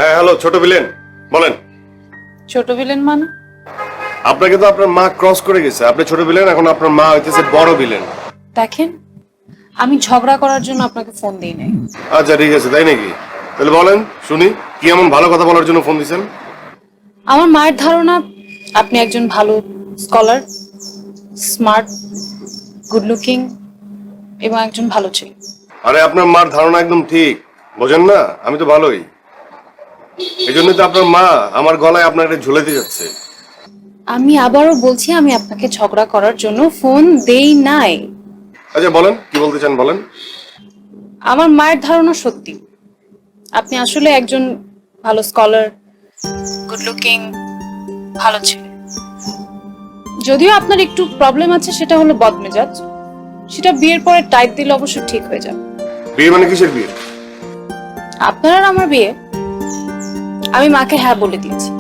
হ্যাঁ হ্যালো, ছোট ভিলেন বলেন। ছোট ভিলেন মানে? আপনাকে তো আপনার মা ক্রস করে গেছে, আপনি ছোট ভিলেন, এখন আপনার মা হইতেছে বড় ভিলেন। দেখেন, আমি ঝগড়া করার জন্য আপনাকে ফোন দিই নাই। আচ্ছা ঠিক আছে, তাই নাকি? তাহলে বলেন শুনি, কি এমন ভালো কথা বলার জন্য ফোন দিয়েছেন? আমার মায়ের ধারণা আপনি একজন ভালো স্কলার, স্মার্ট, গুড লুকিং এবং একজন ভালো ছেলে। আরে আপনার মার ধারণা একদম ঠিক, বোঝেন না? আমি তো ভালোই, এই জন্যই তো আপনার মা আমার গলায় আপনাকে ঝুলাতে যাচ্ছে। আমি আবারও বলছি, আমি আপনাকে ঝগড়া করার জন্য ফোন দেই নাই। আচ্ছা বলেন, কি বলতে চান বলেন। আমার মায়ের ধারণা সত্যি, আপনি আসলে একজন ভালো স্কলার, গুড লুকিং, ভালো ছেলে। যদিও আপনার একটু প্রবলেম আছে, সেটা হলো বদমেজাজ। সেটা বিয়ের পরে টাইট দিলে অবশ্য ঠিক হয়ে যাবে। বিয়ে মানে কিসের বিয়ে? আপনার আর আমার বিয়ে। আমি মাকে হ্যাঁ বলে দিয়েছি।